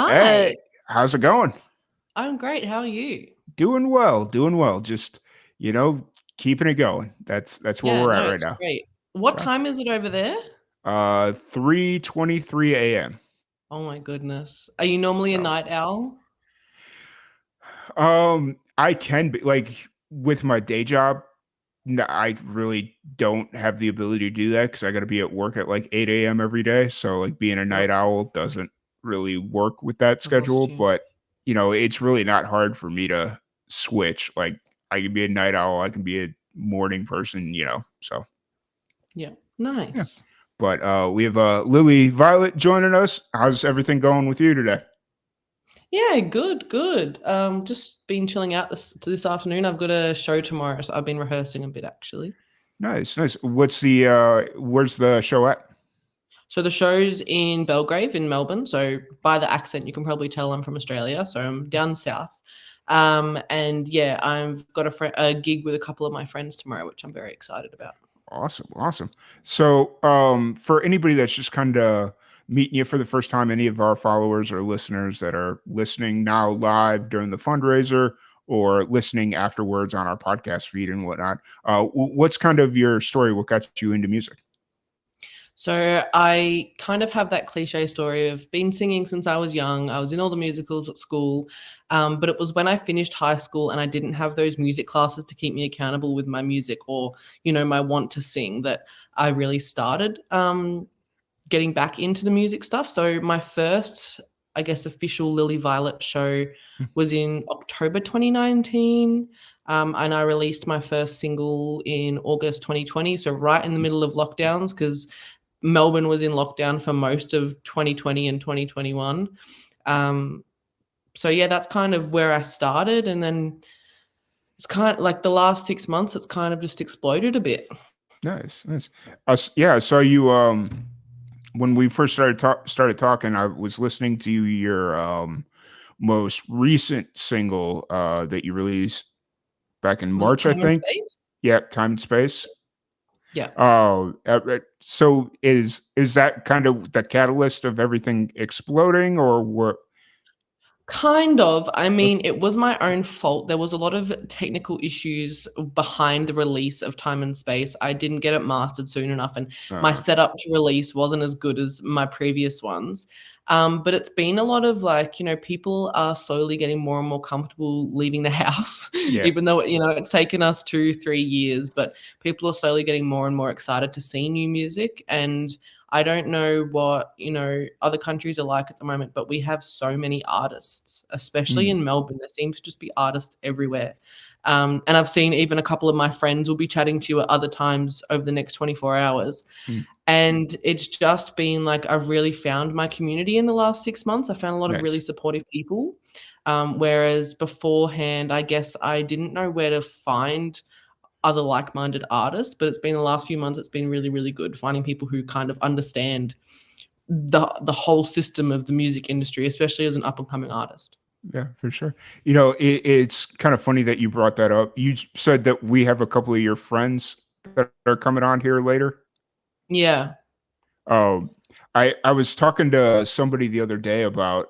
Hey, Hi, how's it going? I'm great. How are you? Doing well, doing well. Just, you know, keeping it going. That's where Yeah, we're no, at right it's now. great. What So, time is it over there? 3:23 a.m. Oh my goodness. Are you normally a So, night owl? I can be like with my day job, I really don't have the ability to do that because I got to be at work at like 8 a.m. every day. So, like being a Yep, night owl doesn't really work with that I lost schedule. you. But, it's really not hard for me to switch. Like, I can be a night owl, I can be a morning person. So, Yeah, yeah. nice. But we have Lily Violet joining us. How's everything going with you today? Yeah, good, good. Just been chilling out this afternoon. I've got a show tomorrow, so I've been rehearsing a bit actually. Nice, nice. Where's the show at? So the show's in Belgrave in Melbourne. So by the accent, you can probably tell I'm from Australia. So I'm down south. And yeah, I've got a gig with a couple of my friends tomorrow, which I'm very excited about. Awesome, awesome. So, for anybody that's just kind of meeting you for the first time, any of our followers or listeners that are listening now live during the fundraiser or listening afterwards on our podcast feed and whatnot, what's kind of your story? What got you into music? So I kind of have that cliche story of been singing since I was young. I was in all the musicals at school, but it was when I finished high school and I didn't have those music classes to keep me accountable with my music or my want to sing that I really started getting back into the music stuff. So my first, I guess, official Lily Violet show was in October 2019. And I released my first single in August 2020. So right in the middle of lockdowns, because Melbourne was in lockdown for most of 2020 and 2021. Um, so yeah, that's kind of where I started, and then it's kind of like the last 6 months, it's kind of just exploded a bit. Nice, nice. Yeah, I saw you when we first started talking. I was listening to your most recent single that you released back in Was it March, I Time and think. Space? Yeah, Time and Space. Yeah. Oh, so is that kind of the catalyst of everything exploding, or what? Kind of. I mean, it was my own fault. There was a lot of technical issues behind the release of Time and Space. I didn't get it mastered soon enough, and my Uh, setup to release wasn't as good as my previous ones. But it's been a lot of like, people are slowly getting more and more comfortable leaving the house, yeah. even though, it's taken us 2, 3 years, but people are slowly getting more and more excited to see new music. And I don't know what, other countries are like at the moment, but we have so many artists, especially Mm, in Melbourne. There seems to just be artists everywhere. And I've seen even a couple of my friends will be chatting to you at other times over the next 24 hours. mm, And it's just been like I've really found my community in the last 6 months. I found a lot of really nice. supportive people. Whereas beforehand, I guess I didn't know where to find other like-minded artists, but it's been the last few months, it's been really, really good finding people who kind of understand the whole system of the music industry, especially as an up-and-coming artist. Yeah, for sure. It's kind of funny that you brought that up. You said that we have a couple of your friends that are coming on here later. Yeah. Um, I was talking to somebody the other day about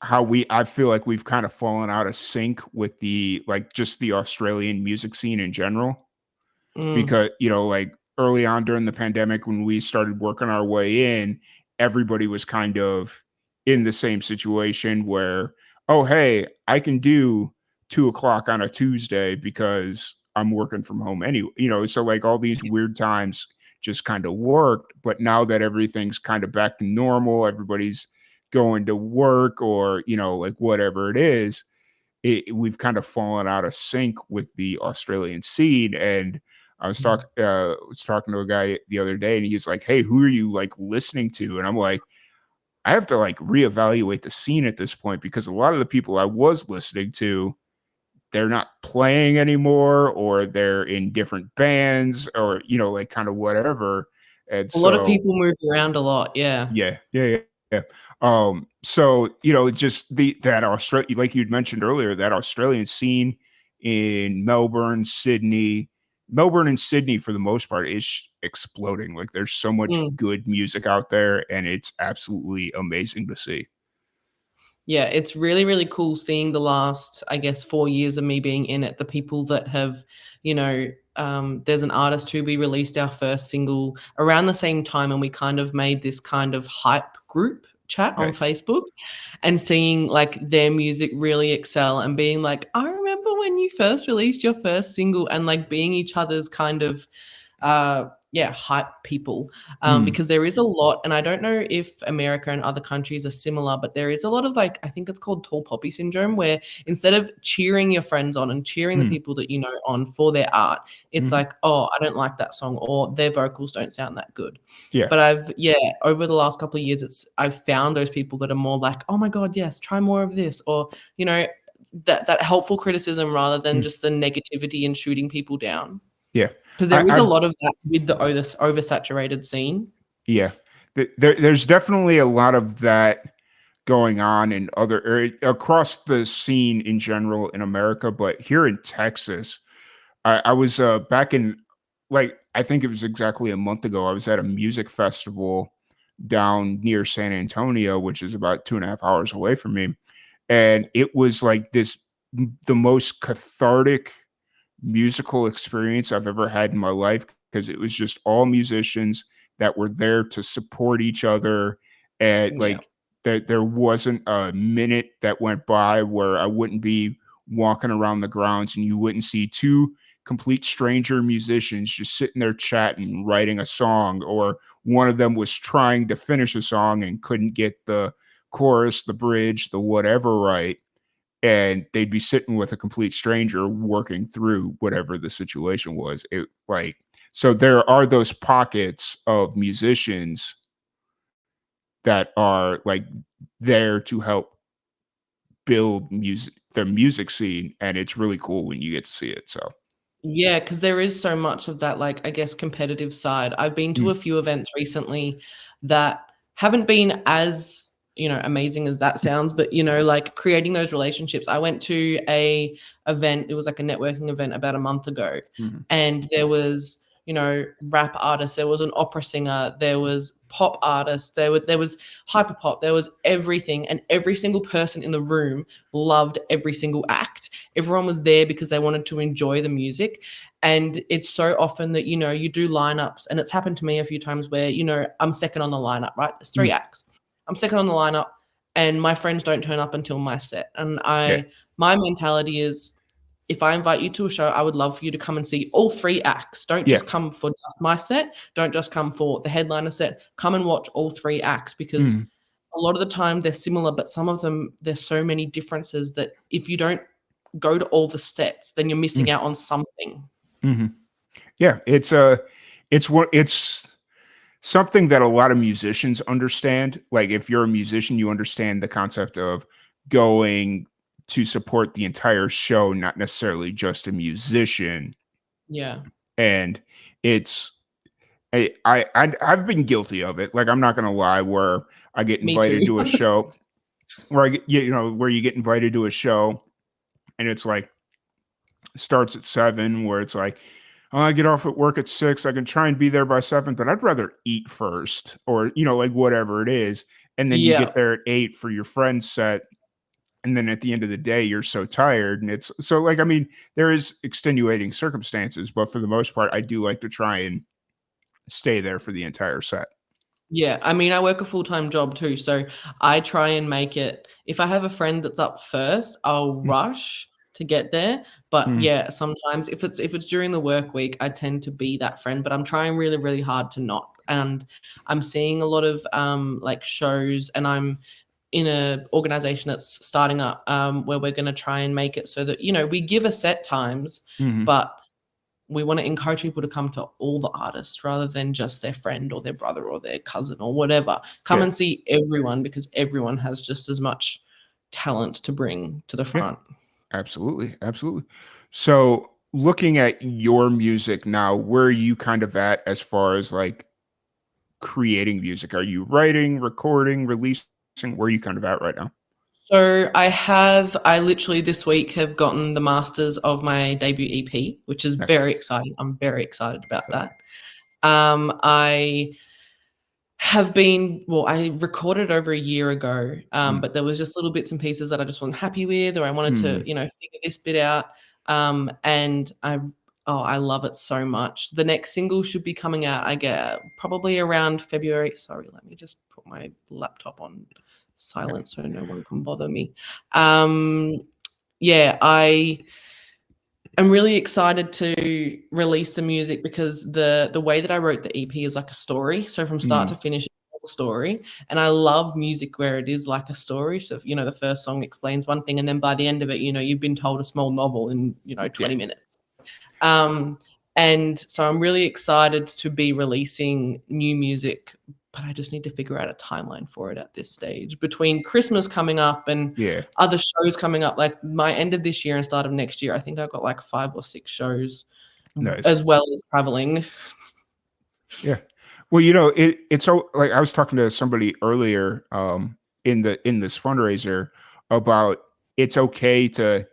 how I feel like we've kind of fallen out of sync with the like just the Australian music scene in general. Mm. Because, like early on during the pandemic when we started working our way in, everybody was kind of in the same situation where, oh hey, I can do 2 o'clock on a Tuesday because I'm working from home anyway. So like all these weird times just kind of worked. But now that everything's kind of back to normal, everybody's going to work or, like whatever it is, we've kind of fallen out of sync with the Australian scene. And I was talking to a guy the other day, and he's like, "Hey, who are you like listening to?" And I'm like, "I have to like reevaluate the scene at this point because a lot of the people I was listening to, they're not playing anymore, or they're in different bands, or like kind of whatever." And A lot of so, people move around a lot, yeah. yeah, yeah, yeah. Yeah. So just that Australia, like you'd mentioned earlier, that Australian scene in Melbourne, Sydney. Melbourne and Sydney, for the most part, is exploding. Like, there's so much Mm. good music out there, and it's absolutely amazing to see. Yeah, it's really, really cool seeing the last, I guess, 4 years of me being in it, the people that have, you know, there's an artist who we released our first single around the same time, and we kind of made this kind of hype group chat on Nice. Facebook, and seeing, like, their music really excel and being like, "I remember when you first released your first single," and, like, being each other's kind of yeah, hype people, Mm, because there is a lot, and I don't know if America and other countries are similar, but there is a lot of, like, I think it's called tall poppy syndrome, where instead of cheering your friends on and cheering the mm, people that you know on for their art, it's mhm. like, oh, I don't like that song, or their vocals don't sound that good. Yeah. But yeah, over the last couple of years, I've found those people that are more like, oh my god, yes, try more of this, or you know, that helpful criticism rather than Mm, just the negativity and shooting people down. yeah. 'Cause I there is a I lot of that with the oversaturated scene. Yeah. There's definitely a lot of that going on in other across the scene in general in America, but here in Texas, I was back in, like, I think it was exactly a month ago. I was at a music festival down near San Antonio, which is about 2.5 hours away from me, and it was like the most cathartic musical experience I've ever had in my life, because it was just all musicians that were there to support each other. And Yeah. like, that there wasn't a minute that went by where I wouldn't be walking around the grounds and you wouldn't see two complete stranger musicians just sitting there chatting, writing a song, or one of them was trying to finish a song and couldn't get the chorus, the bridge, the whatever right, and they'd be sitting with a complete stranger working through whatever the situation was. It like, so there are those pockets of musicians that are like there to help build music scene, and it's really cool when you get to see it. So Yeah, because there is so much of that, like, I guess, competitive side. I've been to mm, a few events recently that haven't been as, amazing as that sounds, but, like, creating those relationships. I went to a event, it was like a networking event about a month ago, mhm, and there was, rap artists, there was an opera singer, there was pop artists, there was hyperpop, there was everything, and every single person in the room loved every single act. Everyone was there because they wanted to enjoy the music. And it's so often that, you do lineups, and it's happened to me a few times where, I'm second on the lineup, right? There's three mm, acts. I'm second on the lineup, and my friends don't turn up until my set. And yeah, my mentality is, if I invite you to a show, I would love for you to come and see all three acts. Don't yeah, just come for just my set. Don't just come for the headliner set. Come and watch all three acts, because mhm, a lot of the time they're similar, but some of them, there's so many differences that if you don't go to all the sets, then you're mm, missing out on something. mhm. Yeah, it's something that a lot of musicians understand. Like, if you're a musician, you understand the concept of going to support the entire show, not necessarily just a musician. Yeah, And it's I've been guilty of it. Like, I'm not gonna lie, where I get me too. invited to a show, where I get, where you get invited to a show, and it's like, starts at 7, where it's like, "Oh, I get off at work at 6. I can try and be there by 7, but I'd rather eat first," or, like, whatever it is. And then you Yeah. get there at 8 for your friend's set, and then at the end of the day, you're so tired. And it's so, like, I mean, there is extenuating circumstances, but for the most part, I do like to try and stay there for the entire set. Yeah, I mean, I work a full-time job too, so I try and make it, if I have a friend that's up first, I'll Mm, rush to get there. But mm, yeah, sometimes if it's during the work week, I tend to be that friend, but I'm trying really, really hard to not. And I'm seeing a lot of like shows, and I'm in a organization that's starting up, where we're gonna try and make it so that, we give a set times, mhm. but we want to encourage people to come to all the artists rather than just their friend or their brother or their cousin or whatever. Come Yeah, and see everyone, because everyone has just as much talent to bring to the yeah, front. absolutely, absolutely. So, looking at your music now, where are you kind of at as far as, like, creating music? Are you writing, recording, releasing? Where are you kind of at right now? So I literally this week have gotten the masters of my debut EP, which is very Nice. exciting. I'm very excited about Hell yeah. that. I I recorded over a year ago, Mm. but there was just little bits and pieces that I just wasn't happy with, or I wanted to, Mm. figure this bit out. And I love it so much. The next single should be coming out, I get probably around February. Sorry, let me just put my laptop on Yeah. silent so no one can bother me. Um, yeah, I'm really excited to release the music because the way that I wrote the EP is like a story. So from start to Mm. finish, it's a story. And I love music where it is like a story. So, the first song explains one thing, and then by the end of it, you've been told a small novel in, Yeah. 20 minutes. Um, and so I'm really excited to be releasing new music, but I just need to figure out a timeline for it at this stage. Between Christmas coming up and Yeah. other shows coming up, like my end of this year and start of next year, I think I've got like 5 or 6 shows Nice. as well as traveling. Yeah. Well, it's so like I was talking to somebody earlier in this fundraiser about it's okay to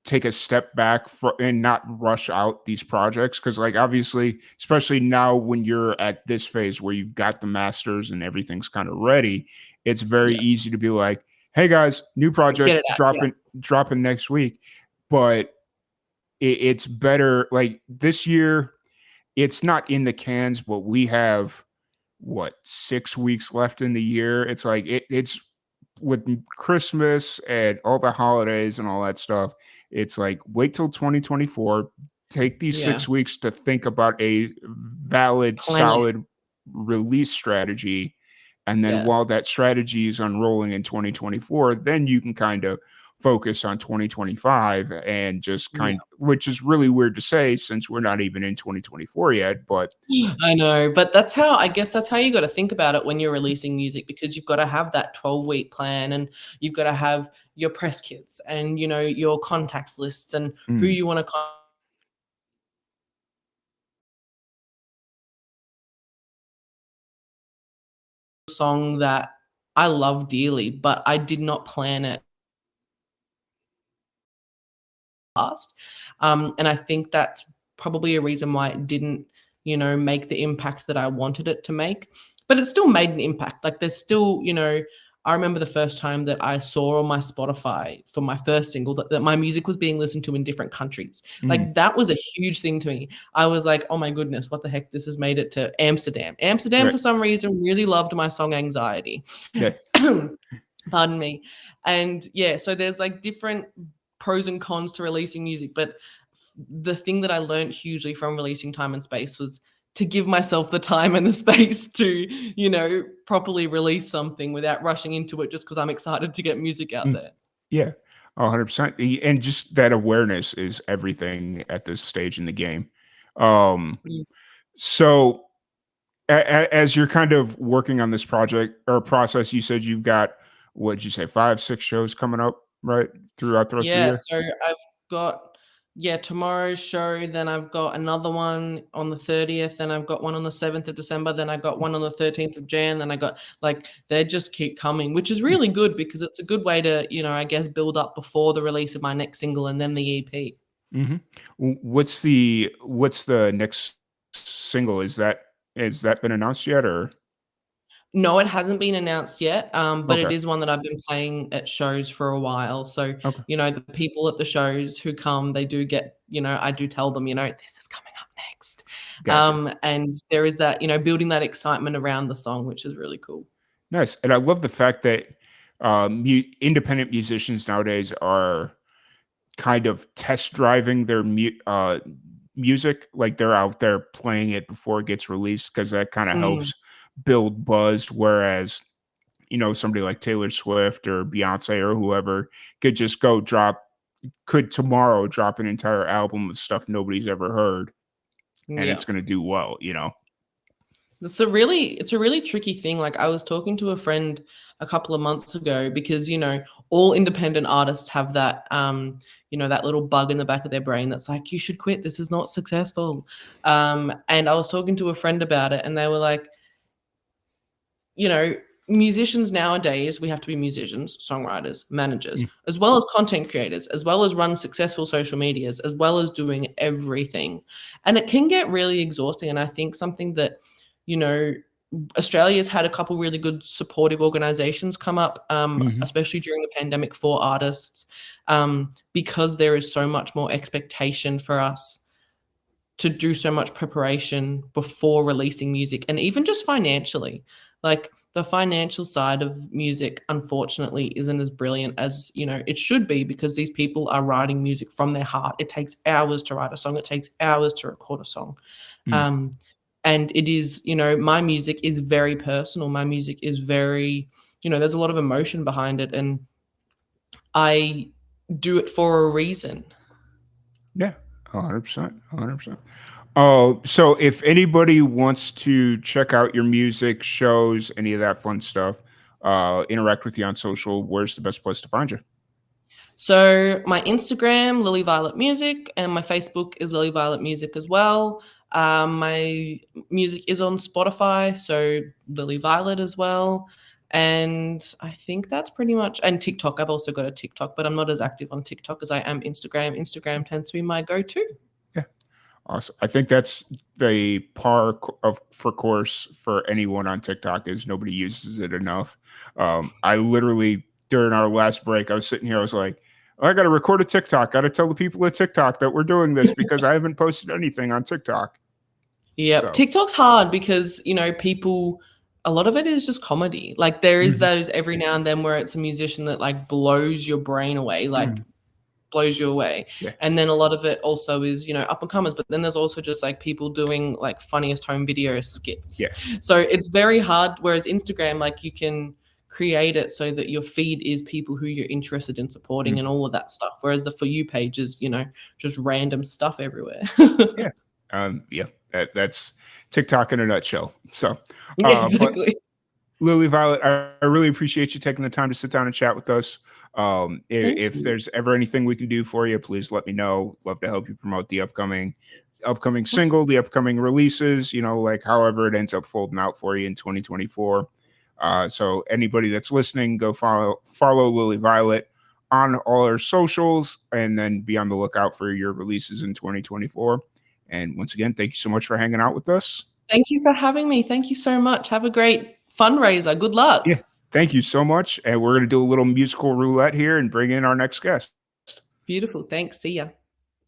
take a step back and not rush out these projects because like obviously especially now when you're at this phase where you've got the masters and everything's kind of ready, it's very Yeah, easy to be like, hey guys, new get project it out. Yeah, dropping next week. But it's better like this year it's not in the cans, but we have what 6 weeks left in the year. It's like it's with Christmas and all the holidays and all that stuff. It's like wait till 2024. Take these yeah. 6 weeks to think about a valid, Plan it. solid release strategy. And then Yeah. while that strategy is unrolling in 2024, then you can kind of focus on 2025 and just Yeah. which is really weird to say since we're not even in 2024 yet, but I know, but I guess that's how you gotta think about it when you're releasing music, because you've gotta have that 12-week plan, and you've gotta have your press kits and, your contacts lists and who mm, you wanna song that I love dearly, but I did not plan it past. And I think that's probably a reason why it didn't, make the impact that I wanted it to make. But it still made an impact. Like there's still, I remember the first time that I saw on my Spotify for my first single that my music was being listened to in different countries. mm, Like that was a huge thing to me. I was like, oh my goodness, what the heck? This has made it to Amsterdam. Amsterdam, right. for some reason, really loved my song Anxiety. Yeah. Pardon me. And yeah, so there's like different pros and cons to releasing music, but the thing that I learned hugely from releasing Time and Space was to give myself the time and the space to, properly release something without rushing into it just because I'm excited to get music out Mm, there. yeah, 100%. And just that awareness is everything at this stage in the game. Um, Mm. so as you're kind of working on this project or process, you said you've got what'd you say, 5, 6 shows coming up, right? Throughout the rest of the Yeah, year? so I've got tomorrow's show, then I've got another one on the 30th, then I've got one on the 7th of December, then I got one on the 13th of Jan, then I got like they just keep coming, which is really good because it's a good way to, I guess build up before the release of my next single and then the EP. Mhm. What's the next single? Has that been announced yet or No, it hasn't been announced yet, but it okay, is one that I've been playing at shows for a while. So, okay, the people at the shows who come, they do get, I do tell them, this is coming up next. gotcha. And there is that, building that excitement around the song, which is really cool. Nice, and I love the fact that, independent musicians nowadays are kind of test driving their music, like, they're out there playing it before it gets released because that kinda Mm, helps build buzz, whereas, somebody like Taylor Swift or Beyonce or whoever could just could tomorrow drop an entire album of stuff nobody's ever heard, and yeah. it's gonna do well, you know? It's a really tricky thing. Like I was talking to a friend a couple of months ago because, all independent artists have that that little bug in the back of their brain that's like, you should quit. This is not successful. And I was talking to a friend about it and they were like, you know, musicians nowadays, we have to be musicians, songwriters, managers, as well as content creators, as well as run successful social medias, as well as doing everything. And it can get really exhausting. And I think something that, you know, Australia's had a couple really good supportive organizations come up, especially during the pandemic for artists, because there is so much more expectation for us to do so much preparation before releasing music, and even just financially. Like, the financial side of music, unfortunately, isn't as brilliant as, you know, it should be, because these people are writing music from their heart. It takes hours to write a song. It takes hours to record a song. And it is, you know, my music is very personal. My music is very, you know, there's a lot of emotion behind it, and I do it for a reason. Yeah, 100%, 100%. Oh, so if anybody wants to check out your music, shows, any of that fun stuff, interact with you on social, where's the best place to find you? So my Instagram, Lily Violet Music, and my Facebook is Lily Violet Music as well. My music is on Spotify, so Lily Violet as well. And I think that's pretty much, and TikTok. I've also got a TikTok, but I'm not as active on TikTok as I am Instagram. Instagram tends to be my go-to. Yeah, awesome. I think that's the for course for anyone on TikTok is nobody uses it enough. I literally during our last break, I was sitting here, I was like, "Oh, I got to record a TikTok. Got to tell the people at TikTok that we're doing this because I haven't posted anything on TikTok." Yep. So, TikTok's hard because, you know, people, a lot of it is just comedy. Like, there is mhm, those every now and then where it's a musician that, like, blows your brain away, like, mhm, blows you away. yeah, And then a lot of it also is, you know, up and comers, but then there's also just, like, people doing, like, funniest home video skits. yeah, So it's very hard, whereas Instagram, like, you can create it so that your feed is people who you're interested in supporting and mhm, all of that stuff, whereas the For You page is, you know, just random stuff everywhere. yeah, yeah. That's TikTok in a nutshell. So, Yeah, but exactly. Lily Violet, I really appreciate you taking the time to sit down and chat with us. Thank If you. there's ever anything we can do for you, please let me know. Love to help you promote the upcoming Awesome. single, the upcoming releases. You know, like however it ends up folding out for you in 2024. So anybody that's listening, go follow Lily Violet on all her socials, and then be on the lookout for your releases in 2024. And once again, thank you so much for hanging out with us. Thank you for having me. Thank you so much. Have a great fundraiser. Good Yeah. luck. Thank you so much. And we're going to do a little musical roulette here and bring in our next guest. Beautiful. Thanks. See ya.